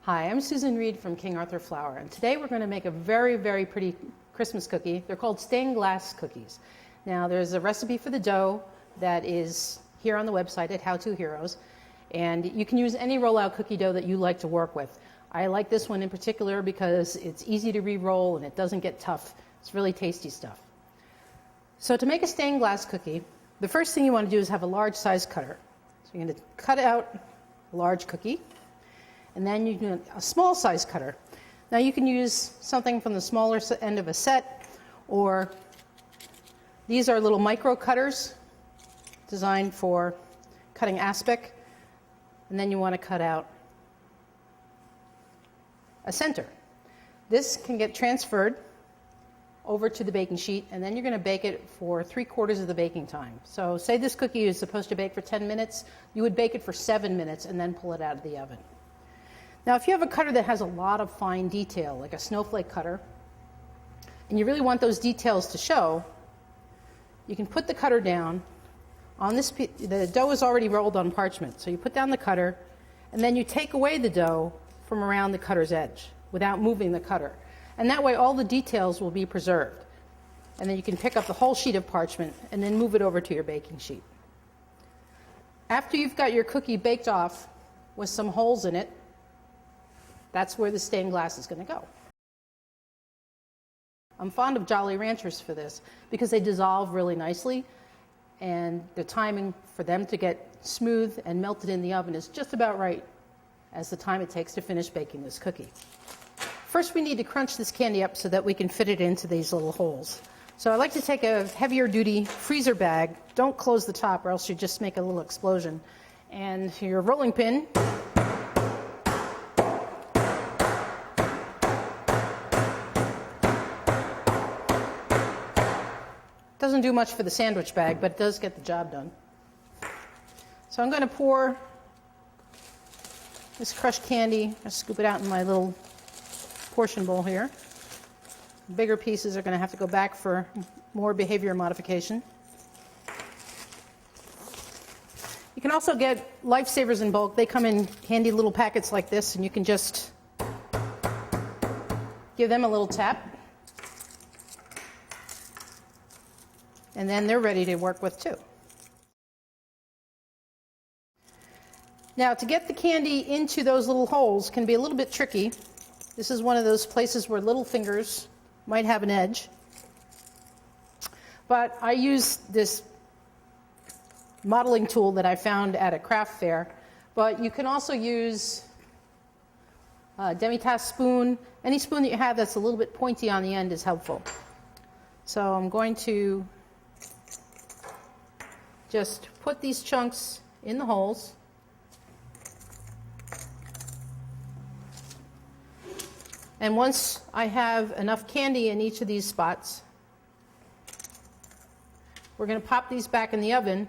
Hi, I'm Susan Reed from King Arthur Flour, and today we're going to make a very, very pretty Christmas cookie. They're called stained glass cookies. Now, there's a recipe for the dough that is here on the website at How To Heroes, and you can use any rollout cookie dough that you like to work with. I like this one in particular because it's easy to re-roll and it doesn't get tough. It's really tasty stuff. So to make a stained glass cookie, the first thing you want to do is have a large size cutter. So you're going to cut out a large cookie. And then you do a small size cutter. Now you can use something from the smaller end of a set, or these are little micro cutters designed for cutting aspic. And then you want to cut out a center. This can get transferred over to the baking sheet, and then you're going to bake it for 3/4 of the baking time. So say this cookie is supposed to bake for 10 minutes, you would bake it for 7 minutes and then pull it out of the oven. Now, if you have a cutter that has a lot of fine detail, like a snowflake cutter, and you really want those details to show, you can put the cutter down on this. The dough is already rolled on parchment, so you put down the cutter, and then you take away the dough from around the cutter's edge without moving the cutter. And that way, all the details will be preserved. And then you can pick up the whole sheet of parchment and then move it over to your baking sheet. After you've got your cookie baked off with some holes in it, that's where the stained glass is going to go. I'm fond of Jolly Ranchers for this because they dissolve really nicely, and the timing for them to get smooth and melted in the oven is just about right as the time it takes to finish baking this cookie. First, we need to crunch this candy up so that we can fit it into these little holes. So I like to take a heavier duty freezer bag. Don't close the top or else you just make a little explosion. And your rolling pin. Doesn't do much for the sandwich bag, but it does get the job done. So I'm going to pour this crushed candy. I scoop it out in my little portion bowl here. Bigger pieces are going to have to go back for more behavior modification. You can also get Lifesavers in bulk. They come in handy little packets like this, and you can just give them a little tap. And then they're ready to work with too. Now, to get the candy into those little holes can be a little bit tricky. This is one of those places where little fingers might have an edge. But I use this modeling tool that I found at a craft fair. But you can also use a demi-tasse spoon. Any spoon that you have that's a little bit pointy on the end is helpful. So I'm going to just put these chunks in the holes. And once I have enough candy in each of these spots, we're going to pop these back in the oven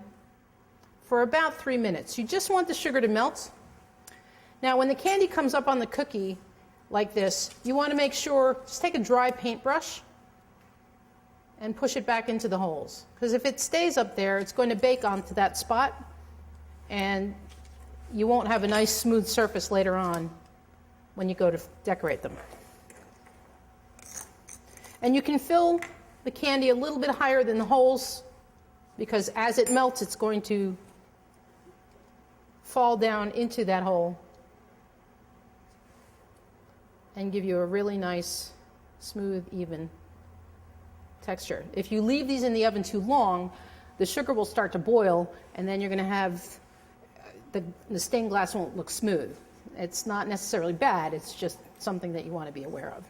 for about 3 minutes. You just want the sugar to melt. Now, when the candy comes up on the cookie like this, you want to make sure, just take a dry paintbrush and push it back into the holes. Because if it stays up there, it's going to bake onto that spot, and you won't have a nice smooth surface later on when you go to decorate them. And you can fill the candy a little bit higher than the holes, because as it melts, it's going to fall down into that hole and give you a really nice, smooth, even texture. If you leave these in the oven too long, the sugar will start to boil, and then you're going to have the stained glass won't look smooth. It's not necessarily bad, it's just something that you want to be aware of.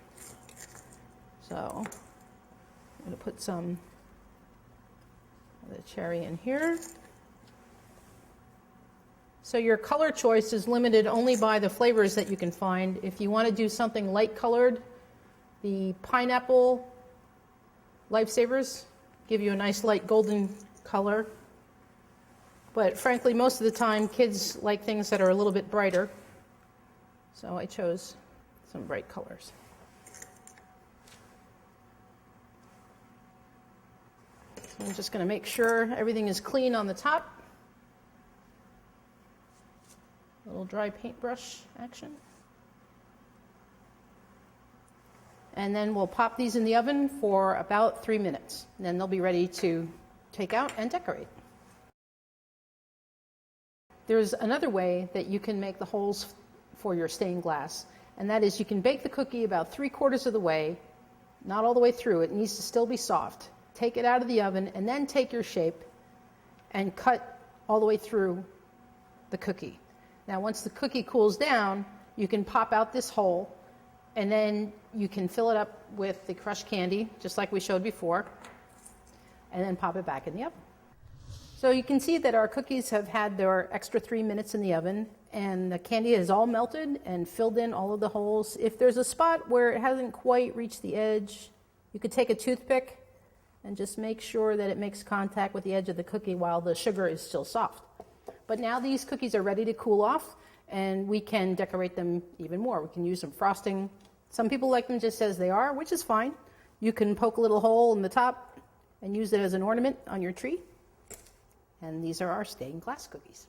So I'm going to put some of the cherry in here. So your color choice is limited only by the flavors that you can find. If you want to do something light colored, the pineapple Lifesavers give you a nice light golden color. But frankly, most of the time, kids like things that are a little bit brighter. So I chose some bright colors. So I'm just going to make sure everything is clean on the top. A little dry paintbrush action. And then we'll pop these in the oven for about 3 minutes. And then they'll be ready to take out and decorate. There's another way that you can make the holes for your stained glass, and that is you can bake the cookie about 3/4 of the way, not all the way through. It needs to still be soft. Take it out of the oven, and then take your shape and cut all the way through the cookie. Now, once the cookie cools down, you can pop out this hole, and then you can fill it up with the crushed candy, just like we showed before, and then pop it back in the oven. So you can see that our cookies have had their extra 3 minutes in the oven, and the candy is all melted and filled in all of the holes. If there's a spot where it hasn't quite reached the edge, you could take a toothpick and just make sure that it makes contact with the edge of the cookie while the sugar is still soft. But now these cookies are ready to cool off, and we can decorate them even more. We can use some frosting. Some people like them just as they are, which is fine. You can poke a little hole in the top and use it as an ornament on your tree. And these are our stained glass cookies.